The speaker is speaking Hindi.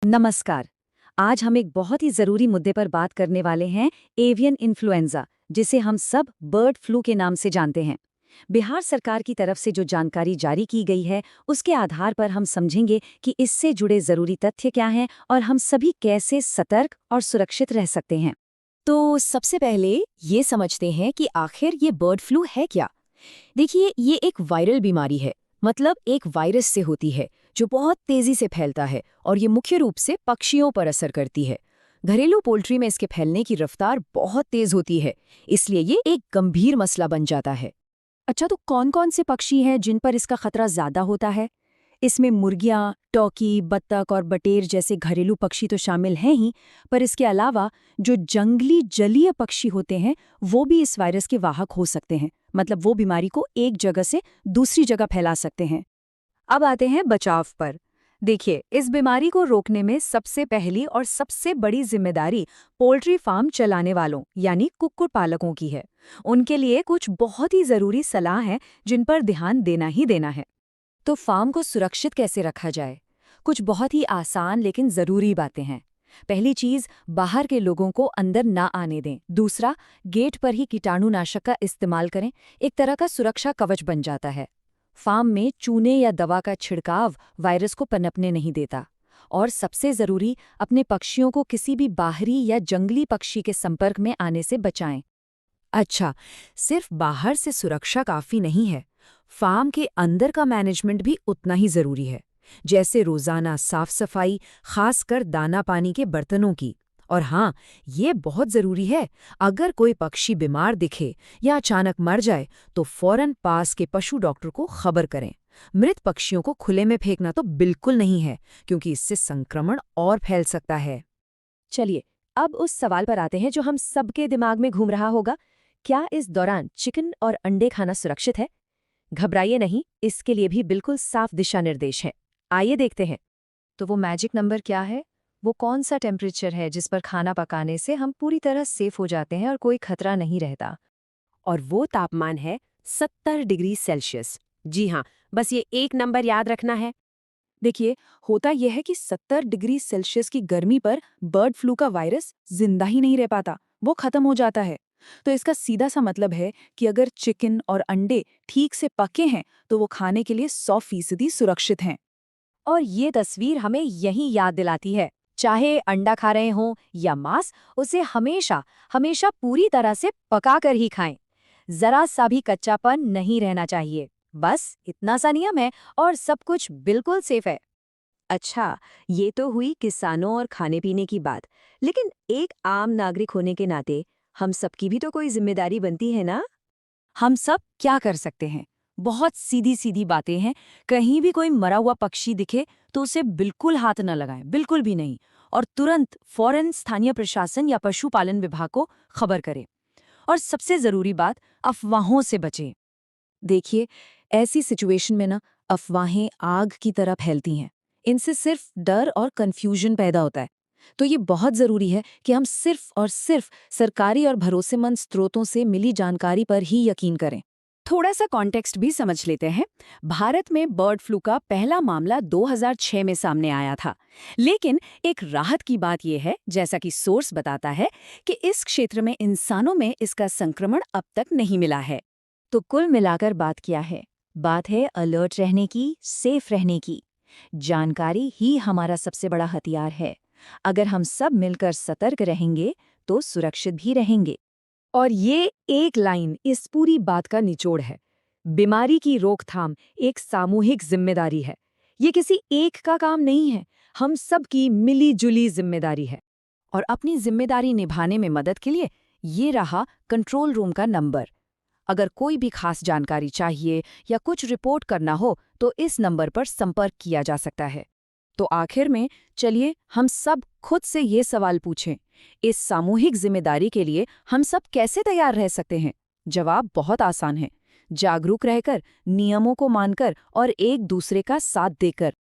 नमस्कार। आज हम एक बहुत ही ज़रूरी मुद्दे पर बात करने वाले हैं, एवियन इन्फ्लुएंजा, जिसे हम सब बर्ड फ्लू के नाम से जानते हैं। बिहार सरकार की तरफ से जो जानकारी जारी की गई है, उसके आधार पर हम समझेंगे कि इससे जुड़े ज़रूरी तथ्य क्या हैं और हम सभी कैसे सतर्क और सुरक्षित रह सकते हैं। तो सबसे पहले ये समझते हैं कि आखिर ये बर्ड फ्लू है क्या। देखिए, ये एक वायरल बीमारी है, मतलब एक वायरस से होती है जो बहुत तेजी से फैलता है और ये मुख्य रूप से पक्षियों पर असर करती है। घरेलू पोल्ट्री में इसके फैलने की रफ्तार बहुत तेज होती है, इसलिए ये एक गंभीर मसला बन जाता है। अच्छा, तो कौन कौन से पक्षी हैं जिन पर इसका खतरा ज्यादा होता है? इसमें मुर्गियां, टॉकी, बत्तख और बटेर जैसे घरेलू पक्षी तो शामिल हैं ही, पर इसके अलावा जो जंगली जलीय पक्षी होते हैं वो भी इस वायरस के वाहक हो सकते हैं। मतलब वो बीमारी को एक जगह से दूसरी जगह फैला सकते हैं। अब आते हैं बचाव पर। देखिए, इस बीमारी को रोकने में सबसे पहली और सबसे बड़ी जिम्मेदारी पोल्ट्री फार्म चलाने वालों यानी कुक्कुट पालकों की है। उनके लिए कुछ बहुत ही जरूरी सलाह है जिन पर ध्यान देना ही देना है। तो फार्म को सुरक्षित कैसे रखा जाए? कुछ बहुत ही आसान लेकिन ज़रूरी बातें हैं। पहली चीज़, बाहर के लोगों को अंदर ना आने दें। दूसरा, गेट पर ही कीटाणुनाशक का इस्तेमाल करें, एक तरह का सुरक्षा कवच बन जाता है। फार्म में चूने या दवा का छिड़काव वायरस को पनपने नहीं देता। और सबसे ज़रूरी, अपने पक्षियों को किसी भी बाहरी या जंगली पक्षी के संपर्क में आने से बचाएं। अच्छा, सिर्फ बाहर से सुरक्षा काफ़ी नहीं है। फार्म के अंदर का मैनेजमेंट भी उतना ही ज़रूरी है, जैसे रोज़ाना साफ सफाई, खासकर दाना पानी के बर्तनों की। और हाँ, ये बहुत ज़रूरी है, अगर कोई पक्षी बीमार दिखे या अचानक मर जाए तो फौरन पास के पशु डॉक्टर को खबर करें। मृत पक्षियों को खुले में फेंकना तो बिल्कुल नहीं है, क्योंकि इससे संक्रमण और फैल सकता है। चलिए, अब उस सवाल पर आते हैं जो हम सबके दिमाग में घूम रहा होगा। क्या इस दौरान चिकन और अंडे खाना सुरक्षित है? घबराइए नहीं, इसके लिए भी बिल्कुल साफ दिशा निर्देश हैं। आइए देखते हैं। तो वो मैजिक नंबर क्या है? वो कौन सा टेम्परेचर है जिस पर खाना पकाने से हम पूरी तरह सेफ हो जाते हैं और कोई खतरा नहीं रहता? और वो तापमान है 70 डिग्री सेल्सियस। जी हाँ, बस ये एक नंबर याद रखना है। देखिए, होता यह है कि 70 डिग्री सेल्सियस की गर्मी पर बर्ड फ्लू का वायरस जिंदा ही नहीं रह पाता, वो खत्म हो जाता है। तो इसका सीधा सा मतलब है कि अगर चिकन और अंडे ठीक से पके हैं तो वो खाने के लिए 100% सुरक्षित हैं। और ये तस्वीर हमें यही याद दिलाती है, चाहे अंडा खा रहे हों या मांस, उसे हमेशा हमेशा पूरी तरह से पका कर ही खाएं। जरा सा भी कच्चापन नहीं रहना चाहिए। बस इतना सा नियम है और सब कुछ बिल्कुल सेफ है। अच्छा, ये तो हुई किसानों और खाने पीने की बात, लेकिन एक आम नागरिक होने के नाते हम सबकी भी तो कोई जिम्मेदारी बनती है ना? हम सब क्या कर सकते हैं? बहुत सीधी सीधी बातें हैं। कहीं भी कोई मरा हुआ पक्षी दिखे तो उसे बिल्कुल हाथ न लगाएं, बिल्कुल भी नहीं। और तुरंत फौरन स्थानीय प्रशासन या पशुपालन विभाग को खबर करें। और सबसे जरूरी बात, अफवाहों से बचें। देखिए, ऐसी सिचुएशन में ना, अफवाहें आग की तरह फैलती हैं। इनसे सिर्फ डर और कंफ्यूजन पैदा होता है। तो ये बहुत ज़रूरी है कि हम सिर्फ और सिर्फ सरकारी और भरोसेमंद स्रोतों से मिली जानकारी पर ही यकीन करें। थोड़ा सा कॉन्टेक्स्ट भी समझ लेते हैं। भारत में बर्ड फ्लू का पहला मामला 2006 में सामने आया था। लेकिन एक राहत की बात यह है, जैसा कि सोर्स बताता है, कि इस क्षेत्र में इंसानों में इसका संक्रमण अब तक नहीं मिला है। तो कुल मिलाकर बात क्या है? बात है अलर्ट रहने की, सेफ रहने की। जानकारी ही हमारा सबसे बड़ा हथियार है। अगर हम सब मिलकर सतर्क रहेंगे तो सुरक्षित भी रहेंगे। और ये एक लाइन इस पूरी बात का निचोड़ है। बीमारी की रोकथाम एक सामूहिक जिम्मेदारी है। ये किसी एक का काम नहीं है, हम सब की मिली-जुली जिम्मेदारी है। और अपनी जिम्मेदारी निभाने में मदद के लिए ये रहा कंट्रोल रूम का नंबर। अगर कोई भी खास जानकारी चाहिए या कुछ रिपोर्ट करना हो तो इस नंबर पर संपर्क किया जा सकता है। तो आखिर में चलिए हम सब खुद से ये सवाल पूछें, इस सामूहिक जिम्मेदारी के लिए हम सब कैसे तैयार रह सकते हैं? जवाब बहुत आसान है, जागरूक रहकर, नियमों को मानकर और एक दूसरे का साथ देकर।